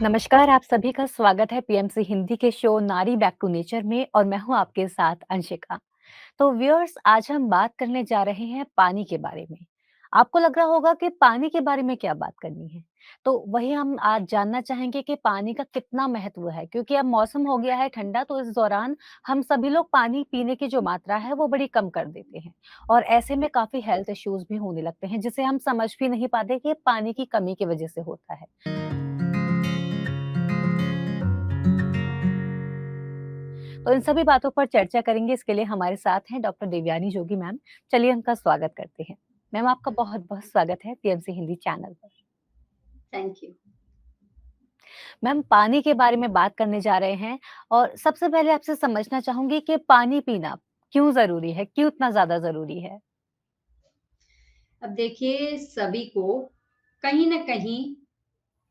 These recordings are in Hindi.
नमस्कार, आप सभी का स्वागत है पीएमसी हिंदी के शो नारी बैक टू नेचर में और मैं हूँ आपके साथ अंशिका। तो व्यूअर्स, आज हम बात करने जा रहे हैं पानी के बारे में। आपको लग रहा होगा कि पानी के बारे में क्या बात करनी है? तो वही हम आज जानना चाहेंगे कि पानी का कितना महत्व है क्योंकि अब मौसम हो गया है ठंडा, तो इस दौरान हम सभी लोग पानी पीने की जो मात्रा है वो बड़ी कम कर देते हैं और ऐसे में काफ़ी हेल्थ इश्यूज़ भी होने लगते हैं जिसे हम समझ भी नहीं पाते कि ये पानी की कमी की वजह से होता है। तो इन सभी बातों पर चर्चा करेंगे, इसके लिए हमारे साथ हैं डॉक्टर देवयानी जोगी मैम। चलिए उनका स्वागत करते हैं। मैम, आपका बहुत-बहुत स्वागत है पीएमसी हिंदी चैनल पर। Thank you. मैम, पानी के बारे में बात करने जा रहे हैं और सबसे पहले आपसे समझना चाहूँगी कि पानी पीना क्यों ज़रूरी है? क्यों इतना ज़्यादा ज़रूरी है? अब देखिए सभी को कहीं न कहीं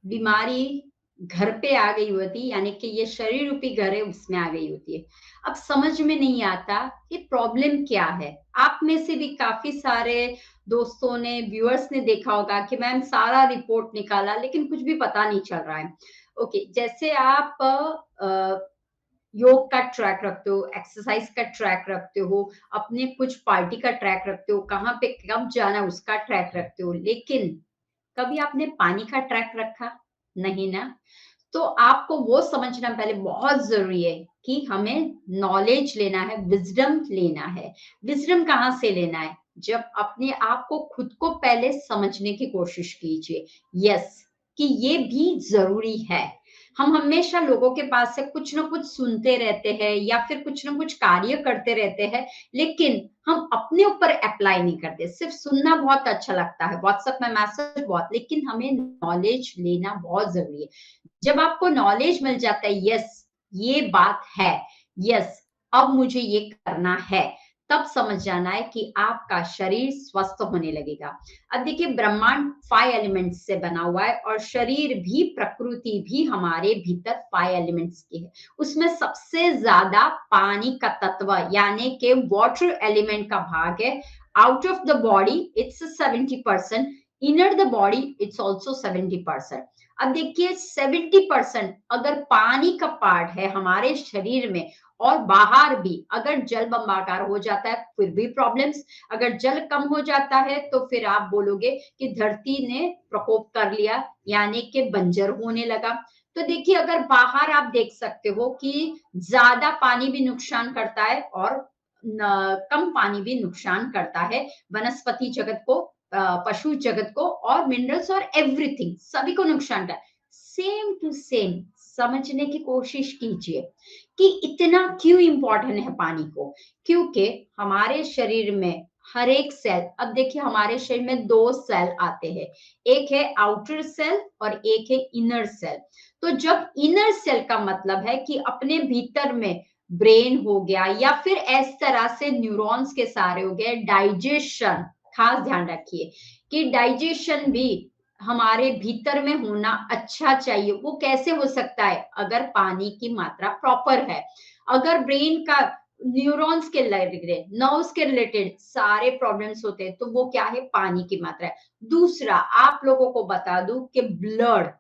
बीमारी घर पे आ गई होती यानी कि ये शरीर रूपी घर है उसमें आ गई होती है। अब समझ में नहीं आता कि प्रॉब्लम क्या है? आप में से भी काफ़ी सारे दोस्तों ने, व्यूअर्स ने देखा होगा कि मैम सारा रिपोर्ट निकाला लेकिन कुछ भी पता नहीं चल रहा है। ओके, जैसे आप योग का ट्रैक रखते हो, एक्सरसाइज का ट्रैक रखते हो, अपने कुछ पार्टी का ट्रैक रखते हो, कहाँ पे कब जाना है उसका ट्रैक रखते हो, लेकिन कभी आपने पानी का ट्रैक रखा? नहीं ना? तो आपको वो समझना पहले बहुत ज़रूरी है कि हमें नॉलेज लेना है, विज़डम लेना है। विज़डम कहाँ से लेना है? जब अपने आप को खुद को पहले समझने की कोशिश कीजिए। यस, कि ये भी ज़रूरी है। हम हमेशा लोगों के पास से कुछ न कुछ सुनते रहते हैं या फिर कुछ न कुछ कार्य करते रहते हैं, लेकिन हम अपने ऊपर अप्लाई नहीं करते। सिर्फ़ सुनना बहुत अच्छा लगता है, व्हाट्सएप में मैसेज बहुत, लेकिन हमें नॉलेज लेना बहुत ज़रूरी है। जब आपको नॉलेज मिल जाता है, यस ये बात है, यस अब मुझे ये करना है, तब समझ जाना है कि आपका शरीर स्वस्थ होने लगेगा। अब देखिए ब्रह्मांड 5 एलिमेंट्स से बना हुआ है और शरीर भी, प्रकृति भी हमारे भीतर 5 एलिमेंट्स की है। उसमें सबसे ज्यादा पानी का तत्व यानी कि वाटर एलिमेंट का भाग है। Out of the body it's 70%, inner the body it's also 70%। अब देखिए 70% अगर पानी का पार्ट है हमारे शरीर में और बाहर भी अगर जल बंबाकार हो जाता है फिर भी प्रॉब्लम्स। अगर जल कम हो जाता है तो फिर आप बोलोगे कि धरती ने प्रकोप कर लिया यानी कि बंजर होने लगा। तो देखिए अगर बाहर आप देख सकते हो कि ज्यादा पानी भी नुकसान करता है और कम पानी भी नुकसान करता है वनस्पति जगत को, पशु जगत को और मिनरल्स और एवरीथिंग सभी को नुकसान कर। सेम टू सेम समझने की कोशिश कीजिए कि इतना क्यों इंपॉर्टेंट है पानी को। क्योंकि हमारे शरीर में हर एक सेल, अब देखिए हमारे शरीर में दो सेल आते हैं, एक है आउटर सेल और एक है इनर सेल। तो जब इनर सेल का मतलब है कि अपने भीतर में ब्रेन हो गया या फिर इस तरह से न्यूरॉन्स के सारे हो गए, डाइजेशन, खास ध्यान रखिए कि डाइजेशन भी हमारे भीतर में होना अच्छा चाहिए। वो कैसे हो सकता है? अगर पानी की मात्रा प्रॉपर है। अगर ब्रेन का न्यूरॉन्स के रिलेटेड, नर्व्स के रिलेटेड सारे प्रॉब्लम्स होते हैं तो वो क्या है? पानी की मात्रा है। दूसरा आप लोगों को बता दूं कि ब्लड,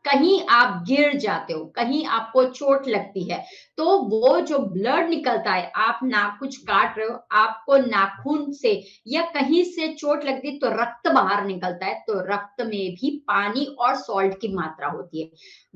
कहीं आप गिर जाते हो, कहीं आपको चोट लगती है, तो वो जो ब्लड निकलता है, आप नाखून काट रहे हो, आपको नाखून से या कहीं से चोट लग गई तो रक्त बाहर निकलता है, तो रक्त में भी पानी और सॉल्ट की मात्रा होती है।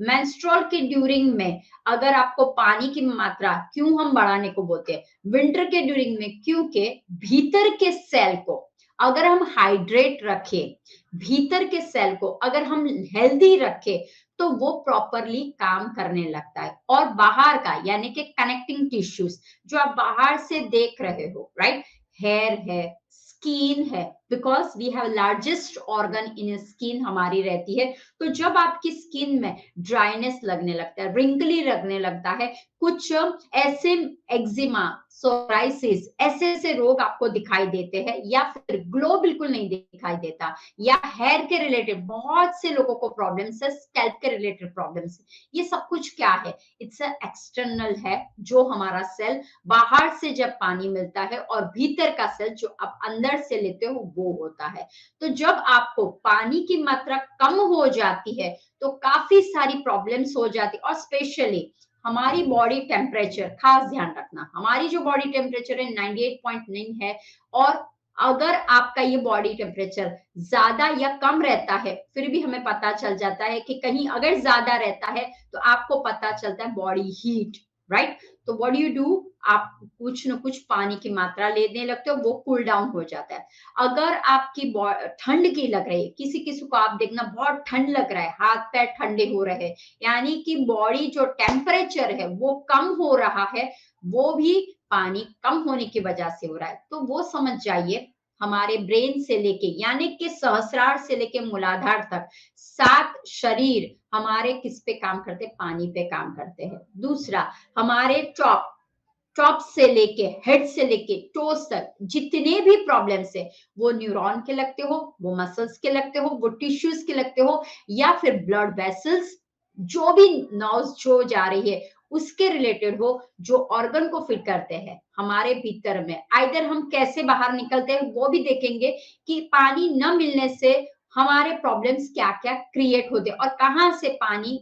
मेंस्ट्रुअल के ड्यूरिंग में अगर आपको पानी की मात्रा क्यों हम बढ़ाने को बोलते हैं? विंटर के ड्यूरिंग में क्योंकि भीतर के सेल को अगर हम हाइड्रेट रखें, भीतर के सेल को अगर हम हेल्दी रखें, तो वो प्रॉपरली काम करने लगता है। और बाहर का यानी कि कनेक्टिंग टिश्यूज जो आप बाहर से देख रहे हो, राइट? हेयर है, स्किन है, because we have largest organ in skin हमारी रहती है। तो जब आपकी स्किन में ड्राइनेस लगने लगता है, रिंकली लगने लगता है, कुछ ऐसे एक्जिमा, सोराइसिस, ऐसे ऐसे रोग आपको दिखाई देते हैं या फिर ग्लो बिल्कुल नहीं दिखाई देता, या हेयर के रिलेटेड बहुत से लोगों को प्रॉब्लम्स है, स्कैल्प के रिलेटेड प्रॉब्लम्स है, ये सब कुछ क्या है? इट्स एक्सटर्नल है। जो हमारा सेल बाहर से जब पानी मिलता है और भीतर का सेल जो अब अंदर अंदर से लेते हो वो होता है। तो जब आपको पानी की मात्रा कम हो जाती है, तो काफ़ी सारी प्रॉब्लम्स हो जाती है और स्पेशली हमारी बॉडी टेम्परेचर खास ध्यान रखना। हमारी जो बॉडी टेम्परेचर है 98.9 है और अगर आपका ये बॉडी टेम्परेचर ज़्यादा या कम रहता है, फिर भी हमें पता चल जाता है कि कहीं अगर ज़्यादा रहता है, तो आपको पता चलता है बॉडी हीट, राइट? तो व्हाट डू यू डू? आप कुछ न कुछ पानी की मात्रा लेने लगते हो, वो कूल डाउन हो जाता है। अगर आपकी ठंड की लग रही है, किसी-किसी को आप देखना बहुत ठंड लग रहा है, हाथ-पैर ठंडे हो रहे हैं, यानी कि बॉडी जो टेम्परेचर है, वो कम हो रहा है, वो भी पानी कम होने की वजह से हो रहा है। तो वो समझ जाइए हमारे ब्रेन से लेके यानी कि सहस्रार से लेके मूलाधार तक 7 शरीर हमारे किस पे काम करते हैं? पानी पे काम करते हैं। दूसरा, हमारे टॉप से लेके हेड से लेके टोस तक जितने भी प्रॉब्लम्स है, वो न्यूरॉन के लगते हो, वो मसल्स के लगते हो, वो टिश्यूज के लगते हो या फिर ब्लड वेसल्स, जो भी नर्व्स जो जा रही है उसके रिलेटेड हो, जो ऑर्गन को फिट करते हैं हमारे भीतर में। आइदर हम कैसे बाहर निकलते हैं वो भी देखेंगे कि पानी न मिलने से हमारे प्रॉब्लम्स क्या-क्या क्रिएट होते हैं और कहाँ से पानी,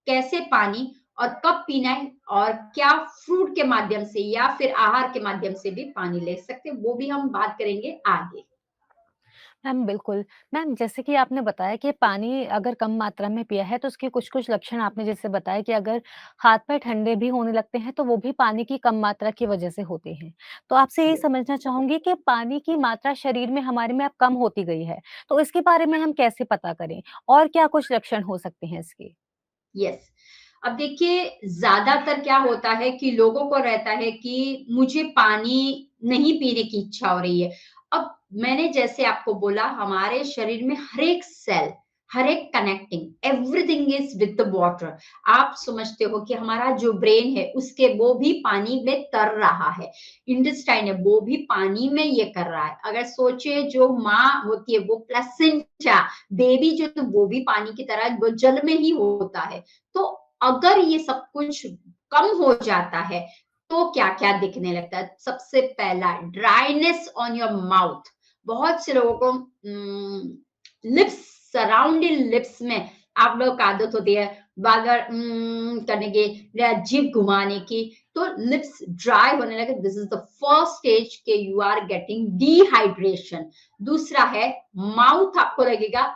कैसे पानी और कब पीना है और क्या फ्रूट के माध्यम से या फिर आहार के माध्यम से भी पानी ले सकते हैं, वो भी हम बात करेंगे आगे। मैम बिल्कुल। मैम जैसे कि आपने बताया कि पानी अगर कम मात्रा में पिया है तो उसके कुछ-कुछ लक्षण आपने जैसे बताया कि अगर हाथ-पैर ठंडे भी होने लगते हैं तो वो भी पानी की कम मात्रा की वजह से होते हैं। तो आपसे यही समझना चाहूँगी कि पानी की मात्रा शरीर में हमारे में अब कम होती गई है, तो इसके बारे में हम कैसे पता करें? और क्या कुछ लक्षण हो सकते हैं इसके? यस। अब देखिए ज़्यादातर क्या होता है कि लोगों को रहता है कि मुझे पानी नहीं पीने की इच्छा हो रही है। अब मैंने जैसे आपको बोला हमारे शरीर में हर एक सेल, हर एक connecting everything is with the water. आप समझते हो कि हमारा जो ब्रेन है उसके वो भी पानी में तर रहा है। इंटेस्टाइन है वो भी पानी में ये कर रहा है। अगर सोचिए जो माँ होती है वो प्लेसेंटा बेबी जो तो वो भी पानी की तरह वो जल में ही होता है। तो अगर ये सब कुछ कम हो जाता है, तो क्या-क्या दिखने लगता है? सबसे पहला ड्राइनेस ऑन योर माउथ। बहुत से लोगों को लिप्स सराउंडिंग लिप्स में आप लोग को आदत होती है बार-बार करने की या जीभ घुमाने की, तो लिप्स ड्राई होने लगे। This is the first stage कि यू आर गेटिंग डिहाइड्रेशन। दूसरा है माउथ आपको लगेगा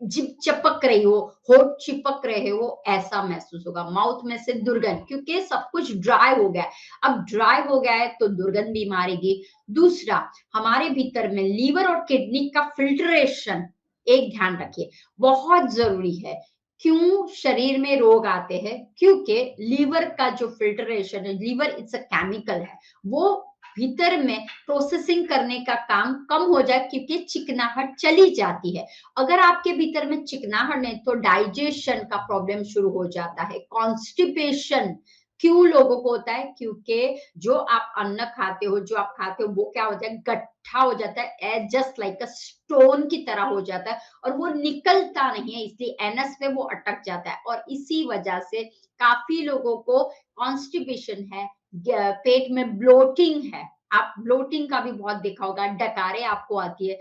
जिप चिपक रही हो, होठ चिपक रहे हो, ऐसा महसूस होगा। माउथ में से दुर्गंध क्योंकि सब कुछ ड्राई हो गया है। अब ड्राई हो गया है तो दुर्गंध भी मारेगी। दूसरा, हमारे भीतर में लीवर और किडनी का फिल्ट्रेशन एक ध्यान रखिए, बहुत ज़रूरी है। क्यों शरीर में रोग आते हैं? क्योंकि लीवर का जो फिल्ट्रेशन है, लीवर इट्स अ केमिकल है, वो भीतर में प्रोसेसिंग करने का काम कम हो जाए क्योंकि चिकनाहट चली जाती है। अगर आपके भीतर में चिकनाहट नहीं तो डाइजेशन का प्रॉब्लम शुरू हो जाता है। कॉन्स्टिपेशन क्यों लोगों को होता है? क्योंकि जो आप अन्न खाते हो, जो आप खाते हो वो क्या हो जाए गट्ठा हो जाता है जस्ट लाइक अ स्टोन की तरह हो जाता है और वो निकलता नहीं है इसलिए एनस में वो अटक जाता है और इसी वजह से काफ़ी लोगों को कॉन्स्टिपेशन है, पेट में ब्लोटिंग है। आप ब्लोटिंग का भी बहुत देखा होगा, डकारे आपको आती है,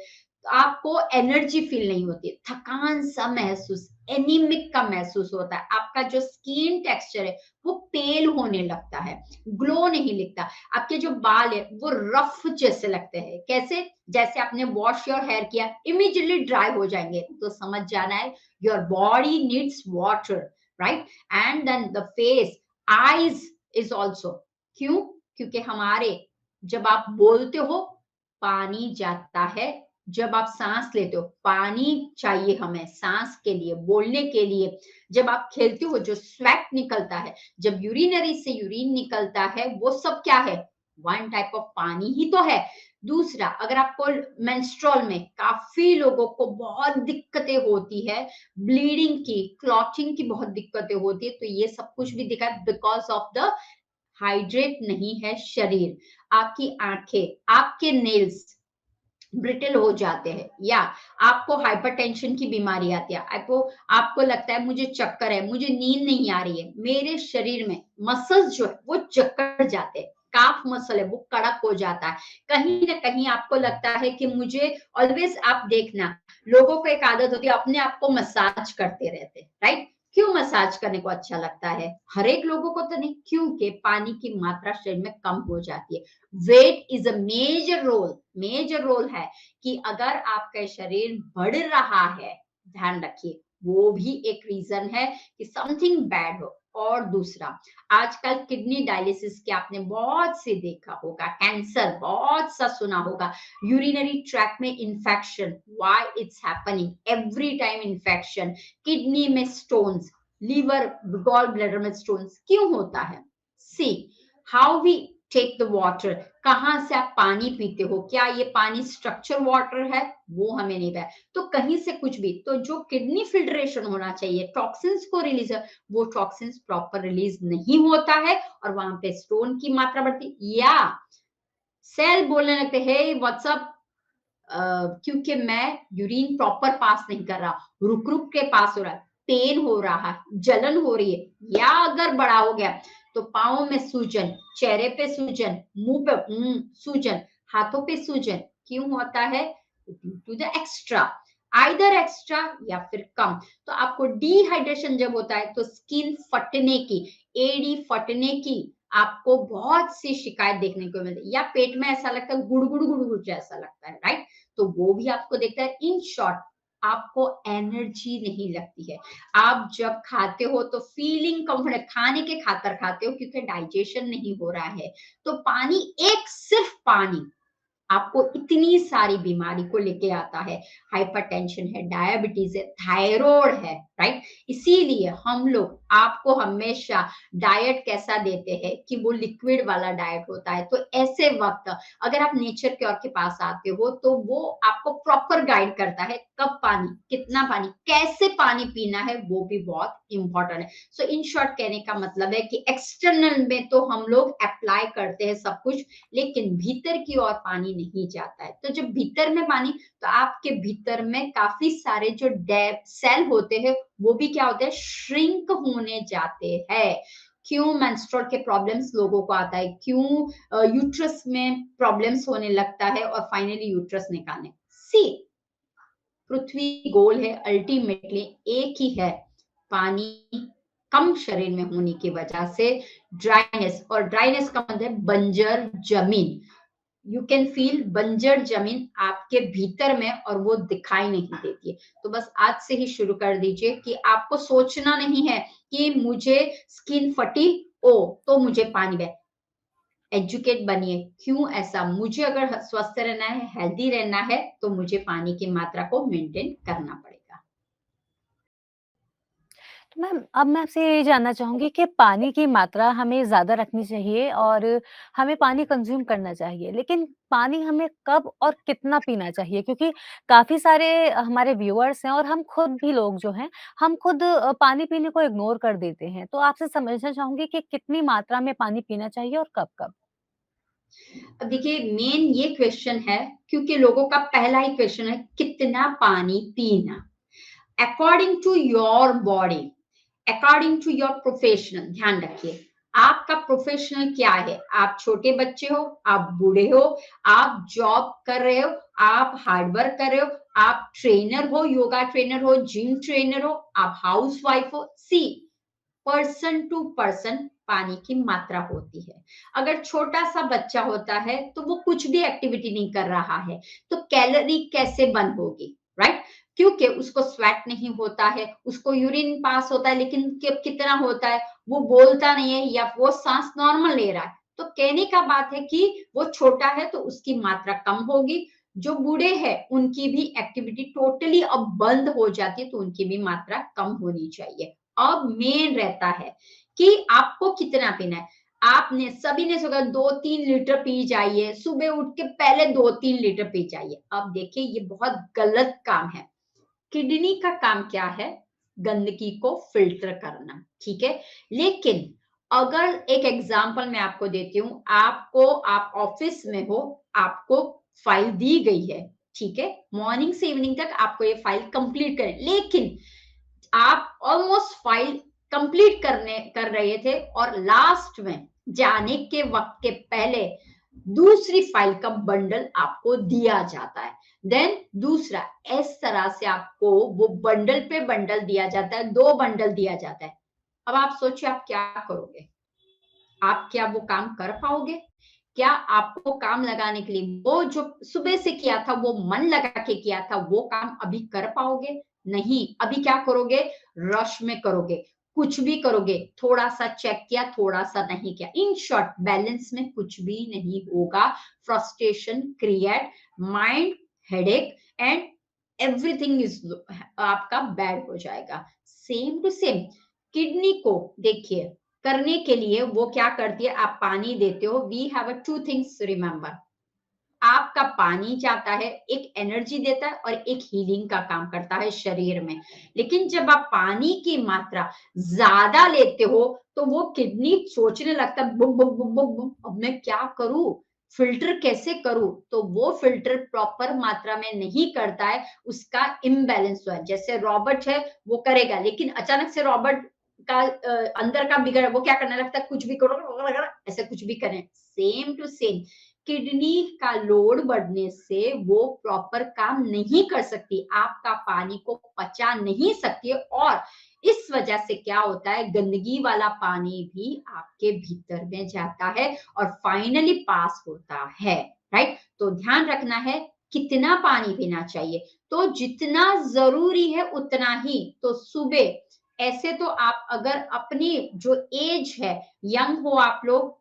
तो आपको एनर्जी फील नहीं होती, थकान सा महसूस, एनीमिक का महसूस होता है। आपका जो स्किन टेक्सचर है, वो पेल होने लगता है, ग्लो नहीं दिखता। आपके जो बाल है, वो रफ जैसे लगते हैं। कैसे? जैसे आपने वॉश योर हेयर किया, इमीडिएटली ड्राई हो जाएँगे। तो समझ जाना है your body needs water, right? And then the face, eyes is also क्यों? क्योंकि हमारे जब आप बोलते हो, पानी जाता है, जब आप साँस लेते हो, पानी चाहिए हमें साँस के लिए, बोलने के लिए। जब आप खेलते हो, जो स्वेट निकलता है, जब यूरिनरी से यूरिन निकलता है, वो सब क्या है? वन टाइप ऑफ पानी ही तो है। दूसरा, अगर आपको मेंस्ट्रुअल में काफ़ी लोगों को बहुत दिक्कतें होती है, ब्लीडिंग की, क्लॉटिंग की बहुत दिक्कतें होती है, तो ये सब कुछ भी दिखा है बिकॉज़ ऑफ द हाइड्रेट नहीं है शरीर। आपकी आँखें, आपके नेल्स ब्रिटल हो जाते हैं या आपको हाइपरटेंशन की बीमारी आती है। आपको आपको लगता है मुझे चक्कर है, मुझे नींद नहीं आ रही है। मेरे शरीर में मसल्स जो है वो जकड़ जाते हैं। काफ मसल है वो कड़क हो जाता है। कहीं ना कहीं आपको लगता है कि मुझे ऑलवेज, आप देखना लोगों को एक आदत होती है अपने आप को मसाज करते रहते, राइट? क्यों मसाज करने को अच्छा लगता है? हर एक लोगों को तो नहीं, क्योंकि पानी की मात्रा शरीर में कम हो जाती है। Weight is a major role है कि अगर आपका शरीर बढ़ रहा है, ध्यान रखिए, वो भी एक रीजन है कि समथिंग बैड हो। और दूसरा, आजकल किडनी डायलिसिस के आपने बहुत से देखा होगा, कैंसर बहुत सा सुना होगा, यूरिनरी ट्रैक में infection, why it's happening every time infection, kidney में स्टोन्स, लीवर गॉल ब्लैडर में स्टोन्स क्यों होता है? See how we take the water, कहाँ से आप पानी पीते हो, क्या ये पानी स्ट्रक्चर वाटर है, वो हमें नहीं पता। तो कहीं से कुछ भी, तो जो किडनी फिल्ट्रेशन होना चाहिए, टॉक्सिन्स को रिलीज, वो टॉक्सिन्स प्रॉपर रिलीज नहीं होता है और वहां पे स्टोन की मात्रा बढ़ती, या सेल बोलने लगते हैं व्हाट्सअप, क्योंकि मैं यूरिन प्रॉपर पास नहीं कर रहा, रुक रुक के पास हो रहा है, पेन हो रहा है, जलन हो रही है, या अगर बड़ा हो गया तो पाँव में सूजन, चेहरे पे सूजन, मुंह पे सूजन, हाथों पे सूजन, क्यों होता है? Due to the extra, either extra या फिर कम। तो आपको डिहाइड्रेशन जब होता है तो स्किन फटने की, एड़ी फटने की आपको बहुत सी शिकायत देखने को मिलती है, या पेट में ऐसा लगता है गुड़गुड़ गुड़गुड़ जैसा लगता है, राइट? तो वो भी आपको देखता है। इन शॉर्ट, आपको एनर्जी नहीं लगती है। आप जब खाते हो तो फीलिंग कंफर्ट, खाने के खातर खाते हो क्योंकि डाइजेशन नहीं हो रहा है। तो पानी, एक सिर्फ पानी आपको इतनी सारी बीमारी को लेके आता है। हाइपरटेंशन है, डायबिटीज है, थायराइड है, राइट? इसीलिए हम लोग आपको हमेशा डाइट कैसा देते हैं कि वो लिक्विड वाला डाइट होता है। तो ऐसे वक्त अगर आप नेचर क्योर के पास आते हो तो वो आपको प्रॉपर गाइड करता है, कब पानी, कितना पानी, कैसे पानी पीना है, वो भी बहुत इंपॉर्टेंट है। सो इन शॉर्ट कहने का मतलब है कि एक्सटर्नल में तो हम लोग अप्लाई करते हैं सब कुछ, लेकिन भीतर की ओर पानी नहीं जाता है। तो जब भीतर में पानी, तो आपके भीतर में काफी सारे जो डेड सेल होते हैं वो भी क्या होते हैं, श्रिंक होने जाते हैं। क्यों मेंस्ट्रुअल के प्रॉब्लम्स लोगों को आता है, क्यों यूट्रस में प्रॉब्लम्स होने लगता है और फाइनली यूट्रस निकालने। सी पृथ्वी गोल है, अल्टीमेटली एक ही है, पानी कम शरीर में होने की वजह से ड्राइनेस, और ड्राइनेस का मतलब है बंजर जमीन। यू कैन फील बंजर जमीन आपके भीतर में और वो दिखाई नहीं देती है। तो बस आज से ही शुरू कर दीजिए कि आपको सोचना नहीं है कि मुझे स्किन फटी ओ तो मुझे पानी बह, एजुकेट बनिए, क्यों ऐसा, मुझे अगर स्वस्थ रहना है, हेल्दी रहना है, तो मुझे पानी की मात्रा को मेंटेन करना पड़ेगा। तो मैम अब मैं आपसे ये जानना चाहूँगी कि पानी की मात्रा हमें ज़्यादा रखनी चाहिए और हमें पानी कंज़्यूम करना चाहिए। लेकिन पानी हमें कब और कितना पीना चाहिए? क्योंकि काफ़ी सारे हमारे व्यूअर्स हैं और हम खुद भी लोग जो हैं, हम खुद पानी पीने को इग्नोर कर देते हैं। तो आपसे समझना चाहूँगी कि कितनी मात्रा में पानी पीना चाहिए और कब-कब? अब देखिए मेन ये क्वेश्चन है, क्योंकि लोगों का पहला ही क्वेश्चन है कितना पानी पीना, according to your body, according to your professional. ध्यान रखिए, आपका प्रोफेशनल क्या है, आप छोटे बच्चे हो, आप बूढ़े हो, आप जॉब कर रहे हो, आप हार्ड वर्क कर रहे हो, आप ट्रेनर हो, योगा ट्रेनर हो, जिम ट्रेनर हो, आप हाउस वाइफ हो। सी पर्सन टू पर्सन पानी की मात्रा होती है। अगर छोटा सा बच्चा होता है तो वो कुछ भी एक्टिविटी नहीं कर रहा है, तो कैलोरी कैसे बर्न होगी, राइट? क्योंकि उसको स्वेट नहीं होता है, उसको यूरिन पास होता है, लेकिन कितना होता है वो बोलता नहीं है, या वो सांस नॉर्मल ले रहा है। तो कहने का बात है कि वो छोटा है तो उसकी मात्रा कम होगी। जो बूढ़े हैं उनकी भी एक्टिविटी टोटली अब बंद हो जाती है, तो उनकी भी मात्रा कम होनी चाहिए। अब मेन रहता है कि आपको कितना पीना है। आपने सभी ने सोचा 2-3 लीटर पी जाइए, सुबह उठ के पहले 2-3 लीटर पी जाइए। अब देखिए ये बहुत गलत काम है। किडनी का काम क्या है, गंदगी को फिल्टर करना, ठीक है? लेकिन अगर एक एग्जांपल मैं आपको देती हूँ, आपको, आप ऑफिस में हो, आपको फाइल दी गई है, ठीक है? मॉर्निंग से इवनिंग तक आपको ये फाइल कंप्लीट करें, लेकिन आप ऑलमोस्ट फाइल कंप्लीट कर रहे थे और लास्ट में जाने के वक़्त के पहले दूसरी फ़ाइल का बंडल आपको दिया जाता है। देन दूसरा इस तरह से आपको वो बंडल पे बंडल दिया जाता है, 2 बंडल दिया जाता है। अब आप सोचिए आप क्या करोगे? आप क्या वो काम कर पाओगे? क्या आपको काम लगाने के लिए वो जो सुबह से किया था, वो मन लगा के किया था, वो काम अभी कर पाओगे? नहीं, अभी क्या करोगे? रश में करोगे, कुछ भी करोगे, थोड़ा-सा चेक किया, थोड़ा-सा नहीं किया। इन शॉर्ट बैलेंस में कुछ भी नहीं होगा, frustration create, mind headache and everything is आपका बैड हो जाएगा। सेम टू सेम किडनी को देखिए करने के लिए वो क्या करती है, आप पानी देते हो, we have a two things remember, आपका पानी जाता है, एक एनर्जी देता है और एक हीलिंग का काम करता है शरीर में। लेकिन जब आप पानी की मात्रा ज़्यादा लेते हो, तो वो किडनी सोचने लगता है book, book, book, book, book अब मैं क्या करूँ? फ़िल्टर कैसे करूँ? तो वो फ़िल्टर प्रॉपर मात्रा में नहीं करता है, उसका इम्बैलेंस हुआ है। जैसे रॉबर्ट है, वो करेगा, लेकिन अचानक से रॉबर्ट का अंदर का बिगड़ वो क्या करने लगता है, कुछ भी करो, ऐसे कुछ भी करें। सेम टू सेम किडनी का लोड बढ़ने से वो प्रॉपर काम नहीं कर सकती, आपका पानी को पचा नहीं सकती और इस वजह से क्या होता है गंदगी वाला पानी भी आपके भीतर में जाता है और फाइनली पास होता है, राइट? तो ध्यान रखना है कितना पानी पीना चाहिए, तो जितना जरूरी है उतना ही। तो सुबह ऐसे तो आप अगर अपनी जो एज है, यंग हो आप लोग,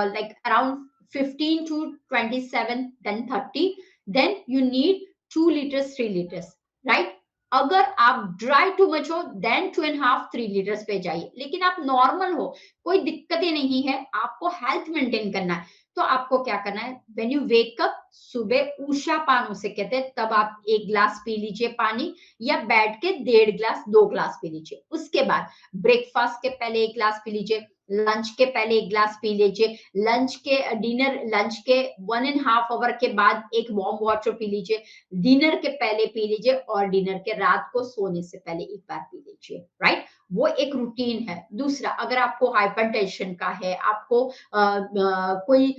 like around 15 to 27 then 30, then you need 2 liters 3 liters, right? अगर आप ड्राई टू मच हो देन 2.5 3 लीटर्स पे जाइए, लेकिन आप नॉर्मल हो, कोई दिक्कत ही नहीं है, आपको हेल्थ मेंटेन करना है, तो आपको क्या करना है, व्हेन यू वेक अप सुबह ऊषा पान उसे कहते हैं, तब आप 1 ग्लास पी लीजिए पानी, या बैठ के 1.5 ग्लास 2 ग्लास पी लीजिए। उसके बाद ब्रेकफास्ट के पहले 1 ग्लास पी लीजिए, लंच के पहले 1 ग्लास पी लीजिए, लंच के 1.5 आवर के बाद एक वार्म वाटर पी लीजिए, डिनर के पहले पी लीजिए और डिनर के रात को सोने से पहले एक बार पी लीजिए, राइट? वो एक रूटीन है। दूसरा, अगर आपको हाइपरटेंशन का है, आपको कोई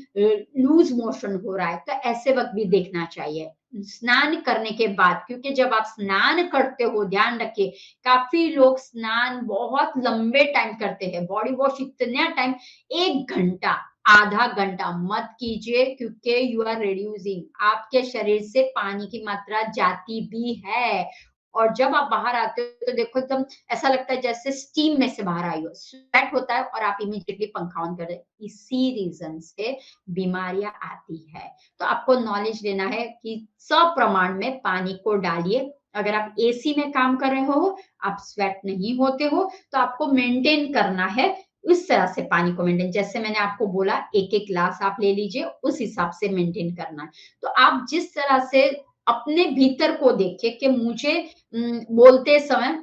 लूज मोशन हो रहा है, तो ऐसे वक्त भी देखना चाहिए स्नान करने के बाद, क्योंकि जब आप स्नान करते हो ध्यान रखिए, काफी लोग स्नान बहुत लंबे टाइम करते हैं, बॉडी वॉश इतना टाइम, 1 घंटा, आधा घंटा मत कीजिए, क्योंकि यू आर रिड्यूसिंग, आपके शरीर से पानी की मात्रा जाती भी है और जब आप बाहर आते हो तो देखो एकदम ऐसा लगता है जैसे स्टीम में से बाहर आई हो, स्वेट होता है और आप इमीडिएटली पंखा ऑन कर दे, इसी रीजन से बीमारियां आती है। तो आपको नॉलेज लेना है कि सप्रमाण में पानी को डालिए। अगर आप एसी में काम कर रहे हो, आप स्वेट नहीं होते हो, तो आपको मेंटेन करना है उस तरह से पानी को मेंटेन, जैसे मैंने आपको बोला एक एक ग्लास आप ले लीजिए, उस हिसाब से मेंटेन करना है। तो आप जिस तरह से अपने भीतर को देखिए कि मुझे बोलते समय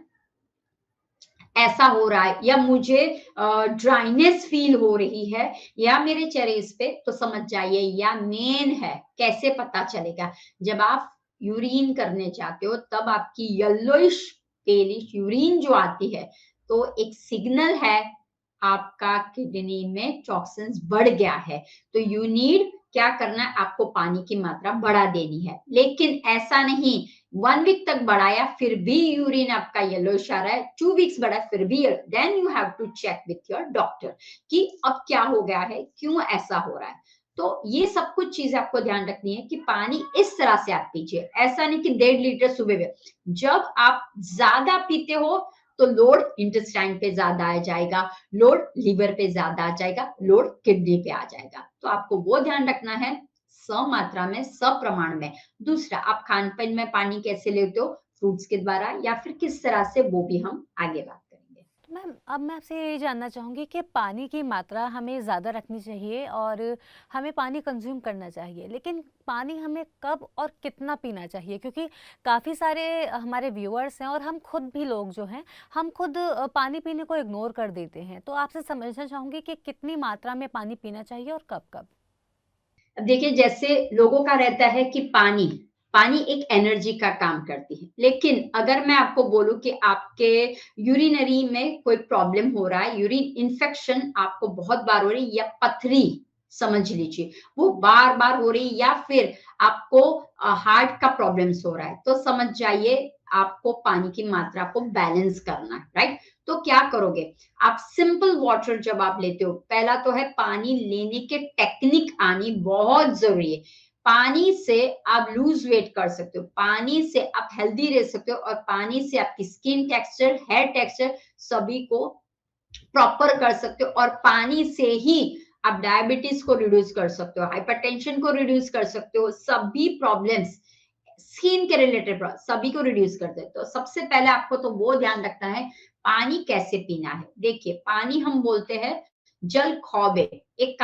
ऐसा हो रहा है या मुझे ड्राइनेस फील हो रही है या मेरे चेहरे इस पे, तो समझ जाइए या मेन है। कैसे पता चलेगा, जब आप यूरिन करने जाते हो तब आपकी येलोइश पेलिश यूरिन जो आती है, तो एक सिग्नल है आपका किडनी में टॉक्सिन्स बढ़ गया है, तो यू नीड क्या करना है, आपको पानी की मात्रा बढ़ा देनी है। लेकिन ऐसा नहीं 1 वीक तक बढ़ाया फिर भी यूरिन आपका येलोइश आ रहा है, 2 वीक्स बढ़ा फिर भी, then you have to check with your doctor कि अब क्या हो गया है, क्यों ऐसा हो रहा है। तो ये सब कुछ चीजें आपको ध्यान रखनी है कि पानी इस तरह से आप पीजिए, ऐसा नहीं कि 1.5 लीटर सुबह में। जब आप ज्यादा पीते हो तो लोड इंटेस्टाइन पे ज्यादा आ जाएगा, लोड लिवर पे ज्यादा आ जाएगा, लोड किडनी पे आ जाएगा, तो आपको वो ध्यान रखना है मात्रा में, सप्रमाण में। दूसरा, आप खान-पान में पानी कैसे लेते हो? फ्रूट्स के द्वारा या फिर किस तरह से, वो भी हम आगे बात करेंगे। तो मैम, अब मैं आपसे ये जानना चाहूँगी कि पानी की मात्रा हमें ज़्यादा रखनी चाहिए और हमें पानी कंज़्यूम करना चाहिए। लेकिन पानी हमें कब और कितना पीना चाहिए? क्योंकि काफ़ी सारे हमारे व्यूअर्स हैं और हम खुद भी लोग जो हैं, हम खुद पानी पीने को इग्नोर कर देते हैं। तो आपसे समझना चाहूँगी कि कितनी मात्रा में पानी पीना चाहिए और कब-कब? अब देखिए जैसे लोगों का रहता है कि पानी, पानी एक एनर्जी का काम करती है। लेकिन अगर मैं आपको बोलूँ कि आपके यूरिनरी में कोई प्रॉब्लम हो रहा है, यूरिन इन्फेक्शन आपको बहुत बार हो रही है या पथरी समझ लीजिए, वो बार-बार हो रही है या फिर आपको हार्ट का प्रॉब्लम्स हो रहा है, तो समझ जाइए आपको पानी की मात्रा को बैलेंस करना है, राइट? तो क्या करोगे? आप सिंपल वाटर जब आप लेते हो, पहला तो है पानी लेने के टेक्निक आनी बहुत ज़रूरी है। पानी से आप लूज़ वेट कर सकते हो, पानी से आप हेल्दी रह सकते हो और पानी से आपकी स्किन टेक्सचर, हेयर टेक्सचर सभी को प्रॉपर कर सकते हो और पानी से ही आप डायबिटीज़ को रिड्यूस कर सकते हो, हाइपरटेंशन को रिड्यूस कर सकते हो, सभी प्रॉब्लम्स स्किन के रिलेटेड सभी को रिड्यूस करते हैं। तो सबसे पहले आपको तो वो ध्यान रखना है, पानी कैसे पीना है। देखिए, पानी हम बोलते हैं जल खौबे, एक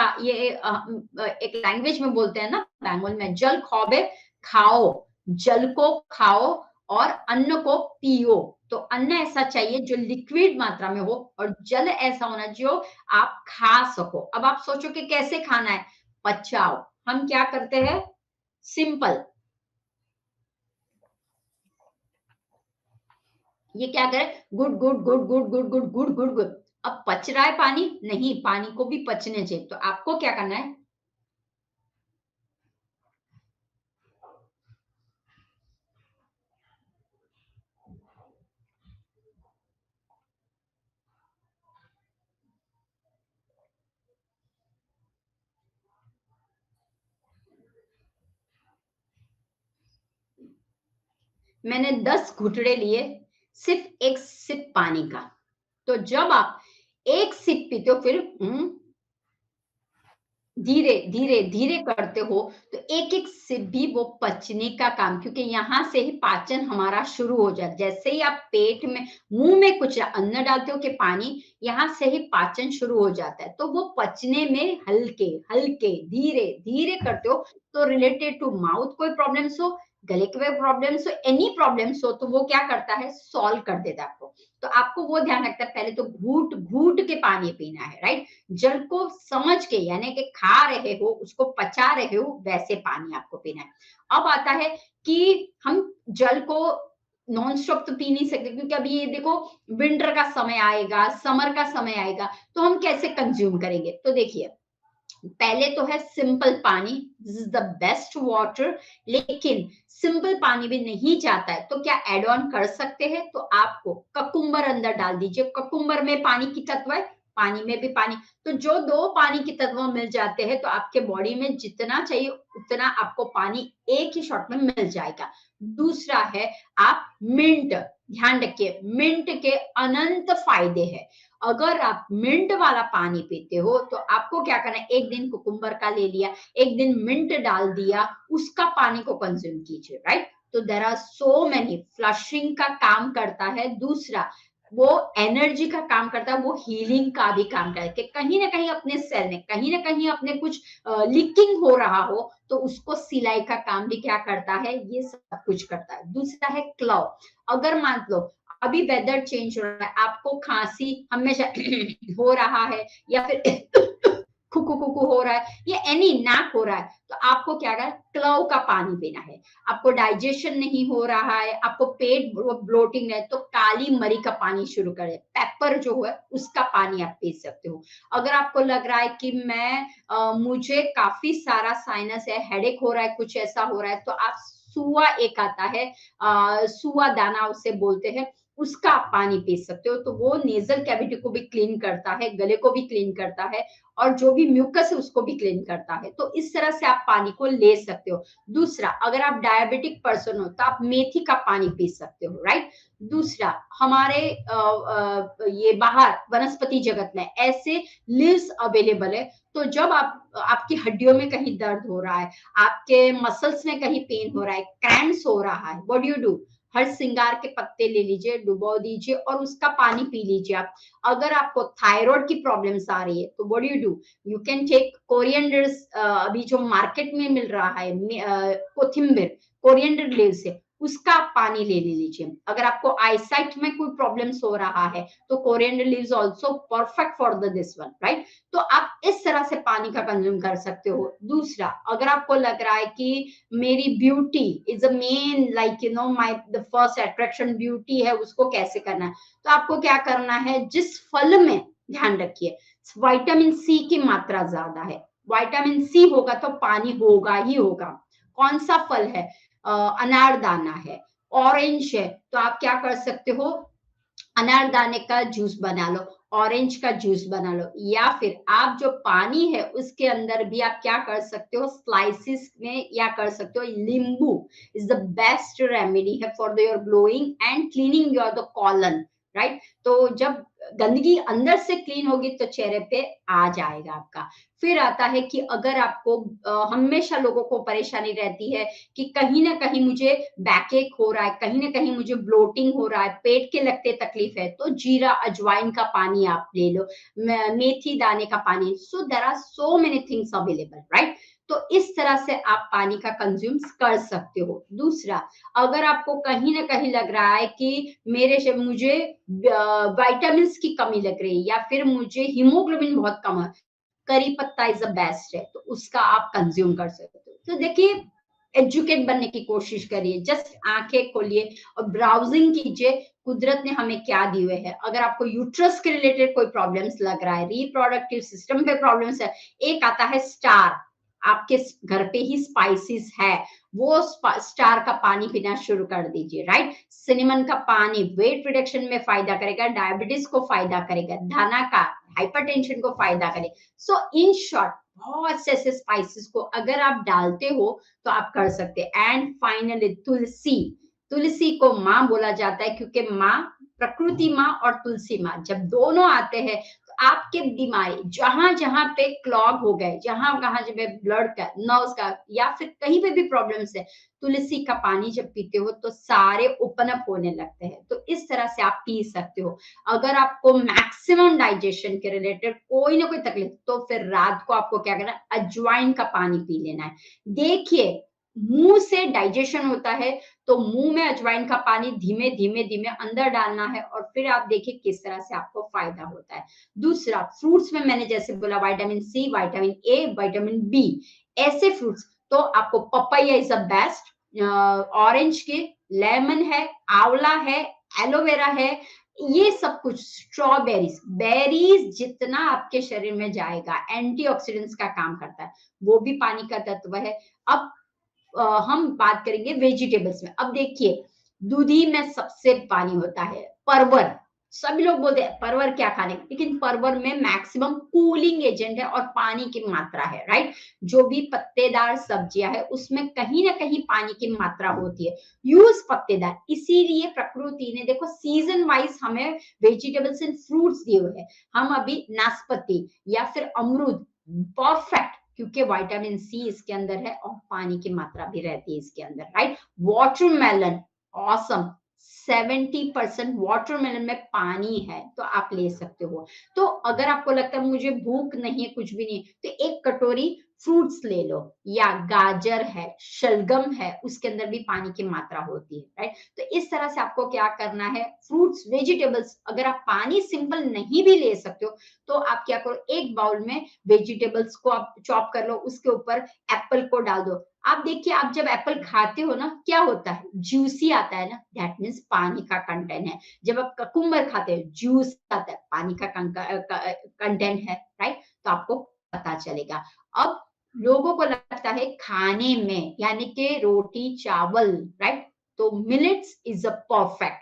लैंग्वेज में बोलते हैं ना बंगाल में, जल खौबे खाओ, जल को खाओ और अन्न को पियो। तो अन्न ऐसा चाहिए जो लिक्विड मात्रा में हो और जल ऐसा होना जो आप खा सको। अब आप सोचो कि कैसे खाना है? पचाओ। हम क्या करते हैं? सिंपल, ये क्या करे, good good good good good good good good good. अब पच रहा है पानी? नहीं, पानी को भी पचने चाहिए। तो आपको क्या करना है? मैंने 10 घुटड़े लिए, सिर्फ एक सिप पानी का। तो जब आप एक सिप पीते हो, फिर धीरे धीरे धीरे करते हो, तो एक एक सिप भी वो पचने का काम, क्योंकि यहाँ से ही पाचन हमारा शुरू हो जाता है। जैसे ही आप पेट में, मुंह में कुछ अन्न डालते हो कि पानी, यहाँ से ही पाचन शुरू हो जाता है। तो वो पचने में हल्के हल्के धीरे धीरे करते हो। तो रिलेटेड टू माउथ कोई प्रॉब्लम्स हो, गले के प्रॉब्लम्स हो, एनी प्रॉब्लम्स हो, तो वो क्या करता है, सॉल्व कर देता है आपको। तो आपको वो ध्यान रखता है, पहले तो घूट घूट के पानी पीना है, राइट? जल को समझ के, यानी कि खा रहे हो, उसको पचा रहे हो, वैसे पानी आपको पीना है। अब आता है कि हम जल को नॉन स्टॉप तो पी नहीं सकते, क्योंकि अभी ये देखो विंटर का समय आएगा, समर का समय आएगा, तो हम कैसे कंज्यूम करेंगे? तो देखिए, पहले तो है सिंपल पानी, this is the best water. लेकिन सिंपल पानी भी नहीं चाहता है, तो क्या एड ऑन कर सकते हैं? तो आपको ककुम्बर अंदर डाल दीजिए। ककुम्बर में पानी की तत्व है, पानी में भी पानी, तो जो दो पानी के तत्व मिल जाते हैं, तो आपके बॉडी में जितना चाहिए उतना आपको पानी एक ही शॉट में मिल जाएगा। दूसरा है, आप मिंट, ध्यान रखिए, मिंट के अनंत फायदे हैं। अगर आप मिंट वाला पानी पीते हो, तो आपको क्या करना है, एक दिन कुकुम्बर का ले लिया, एक दिन मिंट डाल दिया, उसका पानी को कंज्यूम कीजिए, राइट? तो there are so many, flushing का काम करता है। दूसरा, वो एनर्जी का काम करता है, वो हीलिंग का भी काम करता है, कि कहीं ना कहीं अपने सेल में, कहीं ना कहीं अपने कुछ लीकिंग हो रहा हो, तो उसको सिलाई का काम भी क्या करता है, ये सब कुछ करता है। दूसरा है क्लव। अगर मान लो अभी वेदर चेंज हो रहा है, आपको खांसी हमेशा हो रहा है, या फिर खुकू खुकू हो रहा है, या एनी नाक हो रहा है, तो आपको क्या करना है, क्लव का पानी पीना है। आपको डाइजेशन नहीं हो रहा है, आपको पेट ब्लोटिंग है, तो काली मरी का पानी शुरू करें, पेपर जो है उसका पानी आप पी सकते हो। अगर आपको लग रहा है कि मुझे काफी सारा साइनस है, हेडेक हो रहा है, कुछ ऐसा हो रहा है, तो आप सुआ, एक आता है सुआ दाना उसे बोलते हैं, उसका आप पानी पी सकते हो। तो वो नेजल कैविटी को भी क्लीन करता है, गले को भी क्लीन करता है, और जो भी म्यूकस है उसको भी क्लीन करता है। तो इस तरह से आप पानी को ले सकते हो। दूसरा, अगर आप डायबिटिक पर्सन हो, तो आप मेथी का पानी पी सकते हो, राइट? दूसरा, हमारे ये बाहर वनस्पति जगत में ऐसे लीव्स अवेलेबल है, तो जब आपकी हड्डियों में कहीं दर्द हो रहा है, आपके मसल्स में कहीं पेन हो रहा है, क्रैम्प्स हो रहा है, व्हाट डू यू डू? हर सिंगार के पत्ते ले लीजिए, डुबो दीजिए और उसका पानी पी लीजिए आप। अगर आपको थायराइड की प्रॉब्लम्स आ रही है, तो what do you do? You can take corianders, अभी जो मार्केट में मिल रहा है, कोथिम्बिर, कोरिएंडर लीव्स है, उसका आप पानी ले लीजिए। अगर आपको आईसाइट में कोई प्रॉब्लम्स हो रहा है, तो coriander leaves also perfect for the this one, right? तो आप इस तरह से पानी का कंज्यूम कर सकते हो। दूसरा, अगर आपको लग रहा है कि मेरी beauty is a main, like you know my the first attraction beauty है, उसको कैसे करना है, तो आपको क्या करना है, जिस फल में, ध्यान रखिए, विटामिन सी की मात्रा ज्यादा है। विटामिन सी होगा तो पानी होगा ही होगा। कौन सा फल है? अनारदाना है, ऑरेंज है, तो आप क्या कर सकते हो, अनारदाने का जूस बना लो, ऑरेंज का जूस बना लो, या फिर आप जो पानी है उसके अंदर भी आप क्या कर सकते हो, स्लाइसिस में, या कर सकते हो नींबू इज द बेस्ट रेमेडी है for your glowing and cleaning your the colon, right? तो जब गंदगी अंदर से क्लीन होगी तो चेहरे पे आ जाएगा आपका। फिर आता है कि अगर आपको हमेशा लोगों को परेशानी रहती है कि कहीं ना कहीं मुझे बैकएक हो रहा है, कहीं ना कहीं मुझे ब्लोटिंग हो रहा है, पेट के लगते तकलीफ है, तो जीरा अजवाइन का पानी आप ले लो, मेथी दाने का पानी। So there are so many things available, right? तो इस तरह से आप पानी का कंज्यूम कर सकते हो। दूसरा, अगर आपको कहीं ना कहीं लग रहा है कि मुझे विटामिन की कमी लग रही है, या फिर मुझे हीमोग्लोबिन बहुत कम है, करी पत्ता इज द बेस्ट है, तो उसका आप कंज्यूम कर सकते हो। तो देखिए, एजुकेट बनने की कोशिश करिए, जस्ट आंखें खोलिए और ब्राउजिंग कीजिए, कुदरत ने हमें क्या दिए हुए है। अगर आपको यूट्रस के रिलेटेड कोई प्रॉब्लम्स लग रहा है, रिप्रोडक्टिव सिस्टम पे प्रॉब्लम्स है, एक आता है स्टार, आपके घर पे ही स्पाइसेस है, वो स्टार का पानी पीना शुरू कर दीजिए, राइट? सिनेमन का पानी वेट रिडक्शन में फायदा करेगा, डायबिटीज को फायदा करेगा, धना का हाइपरटेंशन को फायदा करेगा। सो इन शॉर्ट, बहुत से ऐसे स्पाइसेस को अगर आप डालते हो तो आप कर सकते हैं। एंड फाइनली तुलसी, तुलसी को माँ बोला जाता है क्योंकि माँ, प्रकृति माँ और तुलसी माँ जब दोनों आते हैं तो आपके बीमारी जहां जहां पे क्लॉग हो गए, जहां कहां जब ब्लड का, नर्व्स का, या फिर कहीं पे भी प्रॉब्लम्स है, तुलसी का पानी जब पीते हो तो सारे ओपन अप होने लगते हैं। तो इस तरह से आप पी सकते हो। अगर आपको मैक्सिमम डाइजेशन के रिलेटेड कोई ना कोई तकलीफ, तो फिर रात को आपको क्या करना है, अजवाइन का पानी पी लेना है। देखिए, मुंह से डाइजेशन होता है, तो मुंह में अजवाइन का पानी धीमे धीमे धीमे अंदर डालना है, और फिर आप देखिए किस तरह से आपको फायदा होता है। दूसरा, फ्रूट्स में मैंने जैसे बोला, vitamin C, vitamin A, vitamin B, ऐसे फ्रूट्स, तो आपको papaya is the best, orange के, लेमन है, आंवला है, एलोवेरा है, ये सब कुछ, स्ट्रॉबेरीज, बेरीज जितना आपके शरीर में जाएगा, एंटीऑक्सीडेंट्स का काम करता है, वो भी पानी का तत्व है। अब हम बात करेंगे वेजिटेबल्स में। अब देखिए, दूधी में सबसे पानी होता है, परवर, सभी लोग बोलते हैं परवर क्या खाने, लेकिन परवर में मैक्सिमम कूलिंग एजेंट है और पानी की मात्रा है, राइट? जो भी पत्तेदार सब्जियां है उसमें कहीं ना कहीं पानी की मात्रा होती है, यूज पत्तेदार। इसीलिए प्रकृति ने देखो सीजन वाइज हमें वेजिटेबल्स एंड फ्रूट्स दिए हुए हैं। हम अभी नाशपाती या फिर अमरूद, परफेक्ट, क्योंकि विटामिन सी इसके अंदर है और पानी की मात्रा भी रहती है इसके अंदर, राइट? वाटरमेलन, ऑसम, 70% वाटरमेलन में पानी है, तो आप ले सकते हो। तो अगर आपको लगता है मुझे भूख नहीं है, कुछ भी नहीं, तो एक कटोरी फ्रूट्स ले लो, या गाजर है, शलगम है, उसके अंदर भी पानी की मात्रा होती है, राइट? तो इस तरह से आपको क्या करना है, फ्रूट्स, वेजिटेबल्स, अगर आप पानी सिंपल नहीं भी ले सकते हो, तो आप क्या करो, एक बाउल में वेजिटेबल्स को आप चॉप कर लो, उसके ऊपर एप्पल को डाल दो। आप देखिए, आप जब एप्पल खाते हो ना, क्या होता है, जूसी आता है ना, दैट मीन्स पानी का कंटेंट है। जब आप ककुम्बर खाते हो, जूस आता है, पानी का कंटेंट है, राइट? तो आपको पता चलेगा। अब लोगों को लगता है खाने में, यानी कि रोटी चावल, राइट? तो मिलेट्स इज अ परफेक्ट।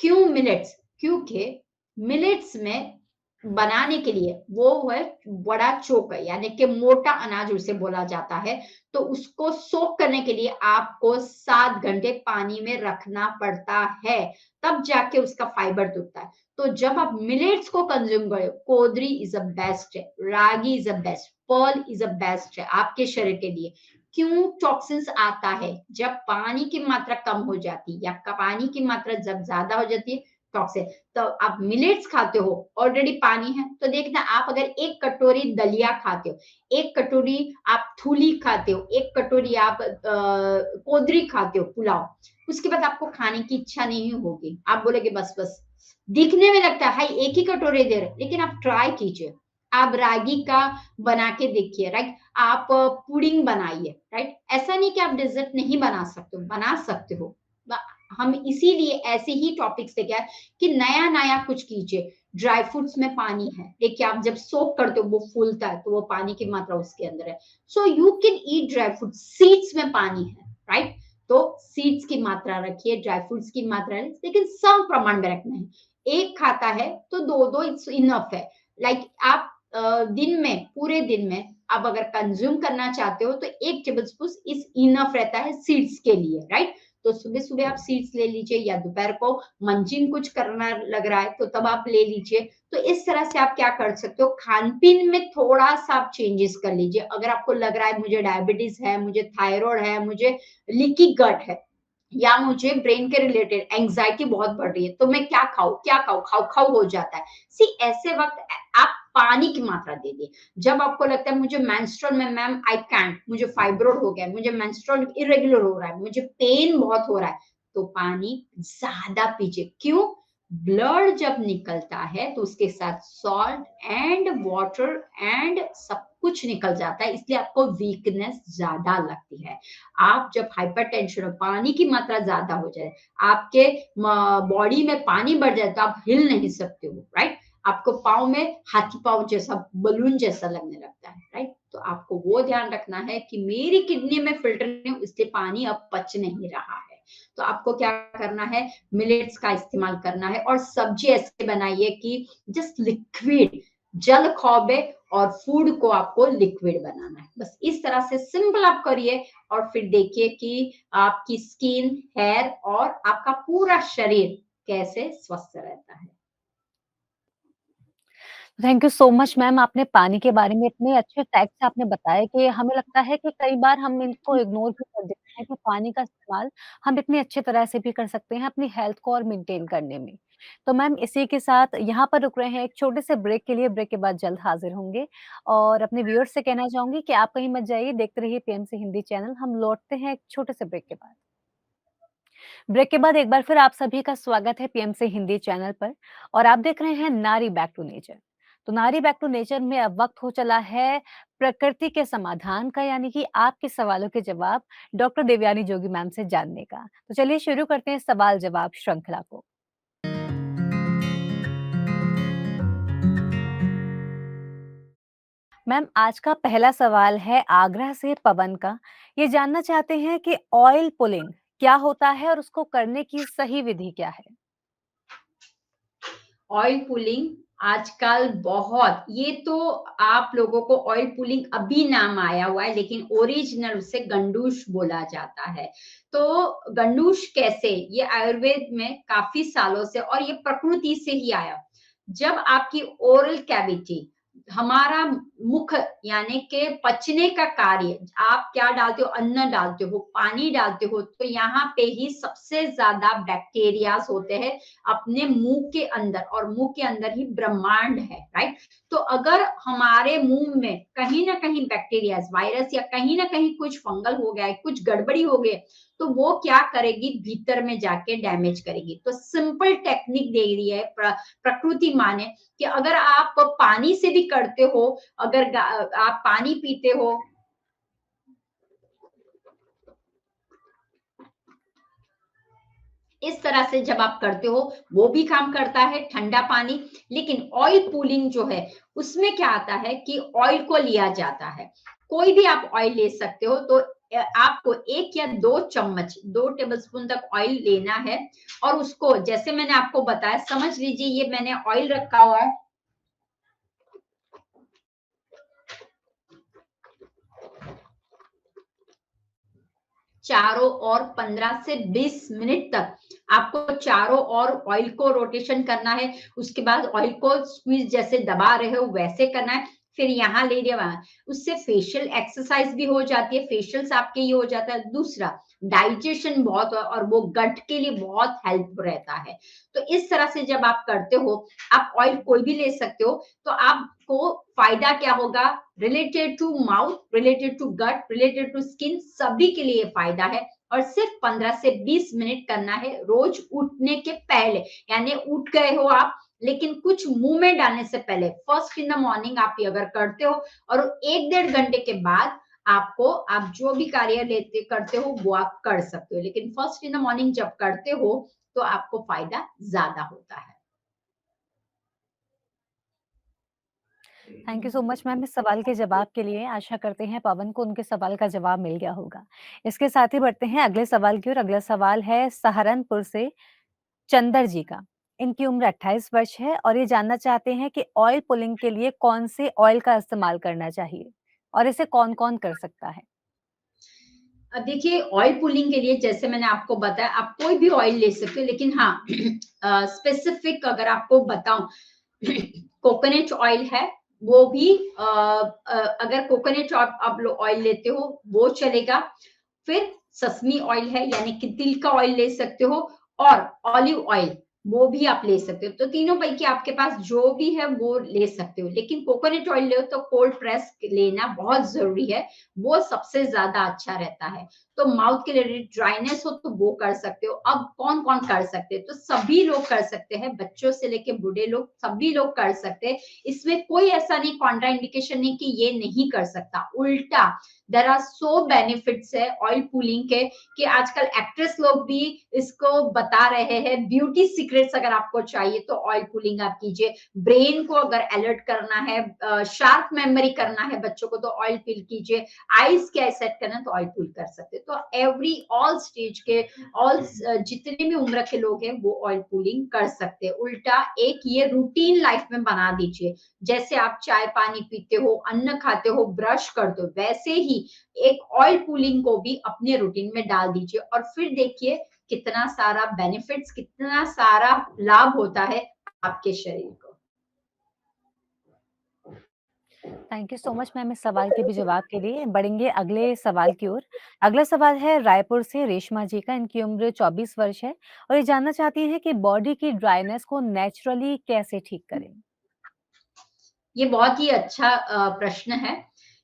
क्यों मिलेट्स? क्योंकि मिलेट्स में बनाने के लिए वो है बड़ा चोकर, यानी कि मोटा अनाज उसे बोला जाता है। तो उसको सोक करने के लिए आपको 7 घंटे पानी में रखना पड़ता है, तब जाके उसका फाइबर टूटता है। तो जब आप मिलेट्स को कंज्यूम करो, कोदरी इज अ बेस्ट है, ragi is a best, pearl is a best है आपके शरीर के लिए। क्यों टॉक्सिन्स आता है? जब पानी की मात्रा कम हो जाती है, या पानी की मात्रा जब ज्यादा हो जाती है, टॉक्सिन। तो आप मिलेट्स खाते हो, ऑलरेडी पानी है, तो देखना आप अगर 1 कटोरी दलिया खाते हो, 1 कटोरी आप थूली खाते हो, 1 कटोरी आप कोदरी खाते हो पुलाव, उसके बाद आपको खाने की इच्छा नहीं होगी। आप बोलोगे बस-बस, दिखने में लगता है भाई 1 ही कटोरी दे रहे, लेकिन आप ट्राई कीजिए। आप रागी का बना के देखिए, राइट? आप पुडिंग बनाइए, राइट? ऐसा नहीं कि आप डेज़र्ट नहीं बना सकते हो, बना सकते हो। ब हम इसीलिए ऐसे ही टॉपिक्स लेके आए कि नया-नया कुछ कीजिए। ड्राई फ्रूट्स में पानी है, देखिए आप जब सोक करते हो वो फूलता है, तो वो पानी की मात्रा उसके अंदर है। So you can eat dry fruits, seeds में पानी है, राइट? तो सीड्स की मात्रा रखिए, ड्राई फ्रूट्स की मात्रा है, लेकिन सम प्रमाण में रखना है। एक खाता है तो 2-2 इट्स इनफ है। लाइक आप दिन में, पूरे दिन में आप अगर कंज्यूम करना चाहते हो तो 1 टेबलस्पून इज इनफ रहता है सीड्स के लिए, राइट? तो सुबह-सुबह आप सीड्स ले लीजिए या दोपहर को मंचिंग कुछ करना लग रहा है तो तब आप ले लीजिए। तो इस तरह से आप क्या कर सकते हो, खान-पीन में थोड़ा-सा आप चेंजेस कर लीजिए। अगर आपको लग रहा है मुझे डायबिटीज़ है, मुझे थायरॉइड है, मुझे लीकी गट है या मुझे ब्रेन के रिलेटेड एंग्जायटी बहुत बढ़ रही है, तो मैं क्या खाऊँ? खाऊ-खाऊ हो जाता है। सी ऐसे वक़्त आप पानी की मात्रा दे दिए। जब आपको लगता है मुझे मेंस्ट्रुअल में मैम आई कांट, मुझे फाइब्रोइड हो गया है, मुझे मेंस्ट्रुअल इर्रेगुलर हो रहा है, मुझे पेन बहुत हो रहा है, तो पानी ज़्यादा पीजिए। क्यों? ब्लड जब निकलता है तो उसके साथ सॉल्ट एंड वाटर एंड सब कुछ निकल जाता है, इसलिए आपको वीकनेस ज़्यादा लगती है। आप जब हाइपरटेंशन हो, पानी की मात्रा ज़्यादा हो जाए, आपके बॉडी में पानी बढ़ जाए तो आप हिल नहीं सकते हो, राइट? आपको पाँव में हाथी पाँव जैसा बलून जैसा लगने लगता है, राइट? तो आपको वो ध्यान रखना है कि मेरी किडनी में फिल्टर नहीं, इसलिए पानी अब पच नहीं रहा है। तो आपको क्या करना है, मिलेट्स का इस्तेमाल करना है और सब्जी ऐसे बनाइए कि जस्ट लिक्विड, जल खौबे और फूड को आपको लिक्विड बनाना है। बस इस तरह से सिंपल आप करिए और फिर देखिए कि आपकी स्किन, हेयर और आपका पूरा शरीर कैसे स्वस्थ रहता है। Thank you so much ma'am, आपने पानी के बारे में इतने अच्छे फैक्ट से आपने बताया कि हमें लगता है कि कई बार हम इनको इग्नोर भी कर देते हैं कि पानी का इस्तेमाल हम इतनी अच्छे तरह से भी कर सकते हैं अपनी हेल्थ को और मेंटेन करने में। तो मैम इसी के साथ यहाँ पर रुक रहे हैं एक छोटे से ब्रेक के लिए, ब्रेक के बाद जल्द हाज़िर होंगे और अपने व्यूअर्स से कहना चाहूँगी कि आप कहीं मत जाइए, देखते रहिए पीएमसी हिंदी चैनल। हम लौटते हैं एक छोटे से ब्रेक के बाद। ब्रेक के बाद एक बार फिर आप सभी का स्वागत है पीएमसी हिंदी चैनल पर और आप देख रहे हैं नारी बैक टू नेचर। तो नारी बैक टू नेचर में अब वक्त हो चला है प्रकृति के समाधान का, यानी कि आपके सवालों के जवाब डॉक्टर देवयानी जोगी मैम से जानने का। तो चलिए शुरू करते हैं सवाल जवाब श्रृंखला को। मैम आज का पहला सवाल है आगरा से पवन का। ये जानना चाहते हैं कि ऑयल पुलिंग क्या होता है और उसको करने की सही विधि क्या है? ऑयल पुलिंग आजकल बहुत, ये तो आप लोगों को ऑयल पुलिंग अभी नाम आया हुआ है, लेकिन ओरिजिनल उसे गंडूश बोला जाता है। तो गंडूश कैसे, ये आयुर्वेद में काफी सालों से और ये प्रकृति से ही आया। जब आपकी ओरल कैविटी, हमारा मुख यानी के पचने का कार्य, आप क्या डालते हो, अन्न डालते हो, पानी डालते हो, तो यहाँ पे ही सबसे ज्यादा बैक्टीरियाज होते हैं अपने मुंह के अंदर, और मुंह के अंदर ही ब्रह्मांड है, राइट? तो अगर हमारे मुंह में कहीं ना कहीं बैक्टीरिया, वायरस या कहीं ना कहीं कुछ फंगल हो गया है, कुछ गड़बड़ी हो गई, तो वो क्या करेगी, भीतर में जाके डैमेज करेगी। तो सिंपल टेक्निक दे रही है प्रकृति माने कि अगर आप पानी से भी करते हो, अगर आप पानी पीते हो, इस तरह से जब आप करते हो वो भी काम करता है ठंडा पानी। लेकिन ऑयल पूलिंग जो है उसमें क्या आता है कि ऑयल को लिया जाता है, कोई भी आप ऑयल ले सकते हो। तो आपको 1 या 2 चम्मच, 2 टेबलस्पून तक ऑयल लेना है और उसको जैसे मैंने आपको बताया, समझ लीजिए ये मैंने ऑयल रखा हुआ है, चारों ओर 15 से 20 मिनट तक आपको चारों ओर ऑयल को रोटेशन करना है। उसके बाद ऑयल को स्क्वीज जैसे दबा रहे हो वैसे करना है। फिर यहाँ ले लिया वहाँ, उससे फेशियल एक्सरसाइज भी हो जाती है, फेशियल्स आपके ये हो जाता है। दूसरा, डाइजेशन बहुत और वो गट के लिए बहुत हेल्प रहता है। तो इस तरह से जब आप करते हो, आप ऑयल कोई भी ले सकते हो, तो आपको फायदा क्या होगा, related to mouth, related to gut, related to skin, सभी के लिए फायदा है। और सिर्फ 15 से 20 मिनट करना है रोज उठने के पहले, यानी उठ गए हो आप, लेकिन कुछ मुंह में डालने से पहले फर्स्ट इन द मॉर्निंग आप ये अगर करते हो, और 1-1.5 घंटे के बाद आपको, आप जो भी कार्य लेते करते हो वो आप कर सकते हो, लेकिन फर्स्ट इन द मॉर्निंग जब करते हो तो आपको फायदा ज्यादा होता है। Thank you so much ma'am इस सवाल के जवाब के लिए। आशा करते हैं पवन को उनके सवाल का जवाब मिल गया होगा। इसके साथ ही बढ़ते हैं अगले सवाल की ओर। अगला सवाल है सहारनपुर से चंदर जी का। इनकी उम्र 28 वर्ष है और ये जानना चाहते हैं कि ऑयल पुलिंग के लिए कौन से ऑयल का इस्तेमाल करना चाहिए और इसे कौन-कौन कर सकता है? अब देखिए, ऑयल पुलिंग के लिए जैसे मैंने आपको बताया, आप कोई भी ऑयल ले सकते हो, लेकिन हाँ स्पेसिफिक अगर आपको बताऊं, कोकोनट ऑयल है, वो भी अगर कोकोनट आप ऑयल लेते हो वो चलेगा। फिर ससमी ऑयल है, यानी कि तिल का ऑयल ले सकते हो, और ऑलिव ऑयल वो भी आप ले सकते हो। तो तीनों पैकी आपके पास जो भी है वो ले सकते हो, लेकिन कोकोनट ऑयल ले तो कोल्ड प्रेस लेना बहुत जरूरी है, वो सबसे ज्यादा अच्छा रहता है। तो माउथ के रिलेटेड ड्राइनेस हो तो वो कर सकते हो। अब कौन कौन कर सकते हैं, तो सभी लोग कर सकते हैं, बच्चों से लेके बूढ़े लोग, सभी लोग कर सकते हैं। इसमें कोई ऐसा नहीं, कॉन्ट्रा इंडिकेशन नहीं कि ये नहीं कर सकता, उल्टा देर आर सो बेनिफिट्स है ऑयल पुलिंग के, कि आजकल एक्ट्रेस लोग भी इसको बता रहे हैं। ब्यूटी सीक्रेट्स अगर आपको चाहिए तो ऑयल पुलिंग आप कीजिए। ब्रेन को अगर अलर्ट करना है, शार्प मेमोरी करना है बच्चों को, तो ऑयल पुल कीजिए। आईज क्या सेट करना है तो ऑयल पुल कर सकते हैं। तो एवरी ऑल स्टेज के, ऑल जितने भी उम्र के लोग हैं वो ऑयल पुलिंग कर सकते हैं। उल्टा एक ये रूटीन लाइफ में बना दीजिए, जैसे आप चाय पानी पीते हो, अन्न खाते हो, ब्रश करते हो, वैसे ही एक ऑयल पुलिंग को भी अपने रूटीन में डाल दीजिए, और फिर देखिए कितना सारा बेनिफिट्स, कितना सारा लाभ होता है आपके शरीर को। Thank you so much ma'am इस सवाल के भी जवाब के लिए। बढ़ेंगे अगले सवाल की ओर। अगला सवाल है रायपुर से रेशमा जी का। इनकी उम्र 24 वर्ष है और ये जानना चाहती हैं कि बॉडी की ड्राइनेस को नेचुरली कैसे ठीक करें? ये बहुत ही अच्छा प्रश्न है,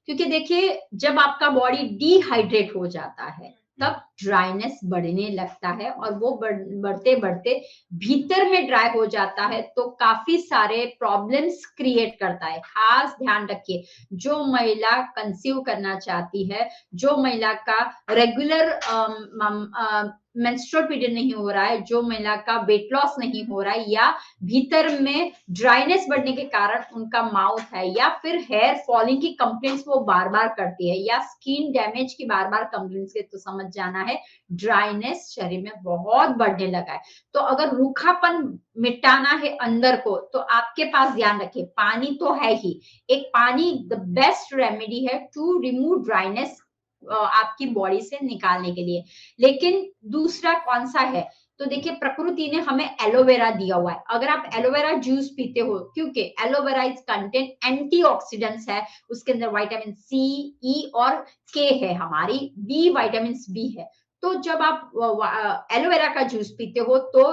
क्योंकि देखिए जब आपका बॉडी डिहाइड्रेट हो जाता है तब ड्राइनेस बढ़ने लगता है, और वो बढ़ते बढ़ते भीतर में ड्राई हो जाता है, तो काफी सारे प्रॉब्लम्स क्रिएट करता है। खास ध्यान रखिए, जो महिला कंसीव करना चाहती है, जो महिला का रेगुलर मेंस्ट्रुअल पीरियड नहीं हो रहा है, जो महिला का वेट लॉस नहीं हो रहा है, या भीतर में ड्राइनेस बढ़ने के कारण उनका माउथ है, या फिर हेयर फॉलिंग की कंप्लेंट्स वो बार बार करती है, या स्किन डैमेज की बार बार कंप्लेंट्स है, तो समझ जाना है ड्राइनेस शरीर में बहुत बढ़ने लगा है। तो अगर रूखापन मिटाना है अंदर को, तो आपके पास ध्यान रखिए, पानी तो है ही, एक पानी द बेस्ट रेमेडी है टू रिमूव ड्राइनेस आपकी बॉडी से निकालने के लिए। लेकिन दूसरा कौन सा है, तो देखिए प्रकृति ने हमें एलोवेरा दिया हुआ है। अगर आप एलोवेरा जूस पीते हो, क्योंकि एलोवेरा इज कंटेंट एंटीऑक्सीडेंट्स है, उसके अंदर विटामिन सी, ई और के है, हमारी बी विटामिन बी है। तो जब आप एलोवेरा का जूस पीते हो, तो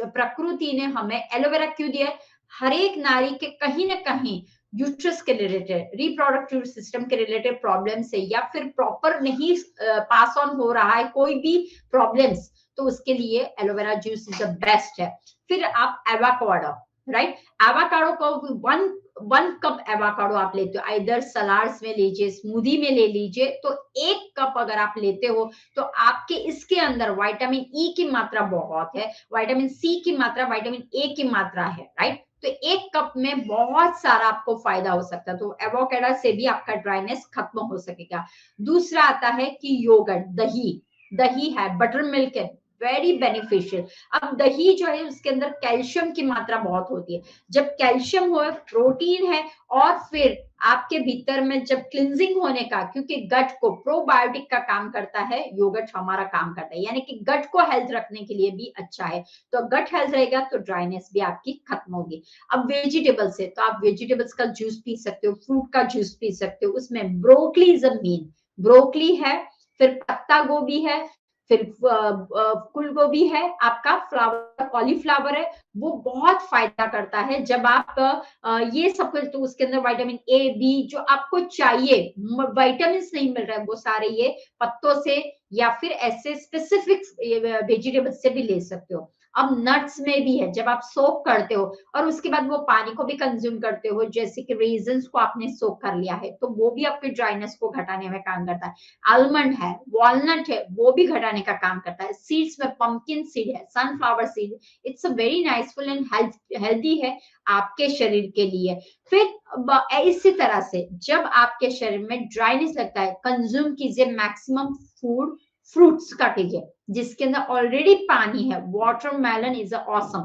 प्रकृति ने हमें एलोवेरा क्यों दिया है, हर एक नारी के कहीं ना कहीं यूट्रस के रिलेटेड, रिप्रोडक्टिव सिस्टम के रिलेटेड प्रॉब्लम से, या फिर प्रॉपर नहीं पास ऑन हो रहा है कोई भी प्रॉब्लम्स, तो उसके लिए aloe vera juice is the best है। फिर आप एवाकाडो, राइट, एवाकाडो को वन वन कप एवाकाडो आप लेते हो, इधर सलाड्स में लीजिए, स्मूदी में ले लीजिए, तो 1 कप अगर आप लेते हो, तो आपके इसके अंदर विटामिन ई की मात्रा बहुत है, विटामिन सी की मात्रा, विटामिन ए की मात्रा है, राइट। तो 1 कप में बहुत सारा आपको फायदा हो सकता है, तो एवोकाडो से भी आपका ड्राइनेस खत्म हो सकेगा। दूसरा आता है कि योगर्ट, दही, दही है, बटर मिल्क है, वेरी बेनिफिशियल। अब दही जो है उसके अंदर कैल्शियम की मात्रा बहुत होती है। जब कैल्शियम हो, प्रोटीन है और फिर आपके भीतर में जब क्लींजिंग होने का, क्योंकि गट को प्रोबायोटिक का काम करता है, योगर्ट हमारा काम करता है, यानी कि गट को हेल्थ रखने के लिए भी अच्छा है। तो गट हेल्थ रहेगा तो ड्राइनेस भी आपकी खत्म होगी। अब वेजिटेबल्स है तो आप वेजिटेबल्स का जूस पी सकते हो, फ्रूट का जूस पी सकते हो। उसमें broccoli is a main, broccoli है, फिर पत्ता गोभी है, फिर फूल गोभी है, आपका फ्लावर कॉलीफ्लावर है, वो बहुत फायदा करता है। जब आप ये सब कुछ, तो उसके अंदर विटामिन ए बी जो आपको चाहिए, विटामिन नहीं मिल रहा है, वो सारे ये पत्तों से या फिर ऐसे स्पेसिफिक वेजिटेबल से भी ले सकते हो। अब नट्स में भी है, जब आप सोक करते हो और उसके बाद वो पानी को भी कंज्यूम करते हो, जैसे कि रेजन्स को आपने सोक कर लिया है, तो वो भी आपके ड्राइनेस को घटाने में काम करता है। आलमंड है, वॉलनट है, वो भी घटाने का काम करता है। सीड्स में पंपकिन सीड है, sunflower seed, it's a very niceful and healthy है आपके शरीर के लिए। फिर इसी तरह से जब आपके शरीर में ड्राइनेस लगता है, कंज्यूम कीजिए मैक्सिमम फूड, फ्रूट्स का कीजिए जिसके अंदर ऑलरेडी पानी है। Watermelon is awesome,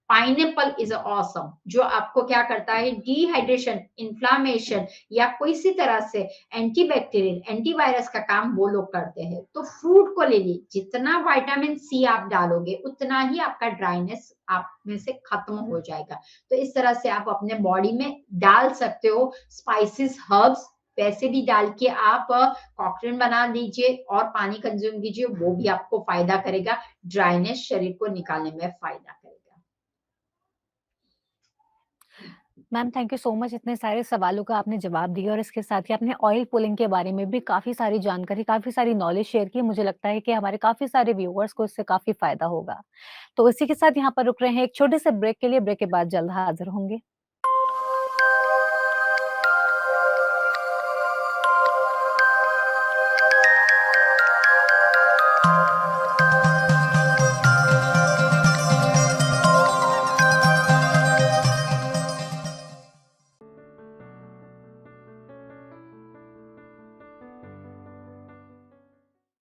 pineapple is awesome, जो आपको क्या करता है, डिहाइड्रेशन, इन्फ्लामेशन या कोई सी तरह से एंटीबैक्टीरियल, एंटीवायरस का काम वो लोग करते हैं। तो फ्रूट को ले लीजिए, जितना विटामिन सी आप डालोगे उतना ही आपका ड्राइनेस आप में से खत्म हो जाएगा। तो इस तरह से आप अपने बॉडी में डाल सकते हो स्पाइसेस, हर्ब्स, वैसे भी डाल के आप कॉकटेल बना दीजिए और पानी कंज्यूम कीजिए, वो भी आपको फायदा करेगा, ड्राइनेस शरीर को निकालने में फायदा करेगा। Ma'am thank you so much, इतने सारे सवालों का आपने जवाब दिया और इसके साथ ही आपने ऑयल पुलिंग के बारे में भी काफ़ी सारी जानकारी, काफ़ी सारी नॉलेज शेयर की। मुझे लगता है कि हमारे काफ़ी सारे व्यूअर्स को इससे काफ़ी फ़ायदा होगा। तो इसी के साथ यहाँ पर रुक रहे हैं एक छोटे से ब्रेक के लिए, ब्रेक के बाद जल्द हाज़िर होंगे।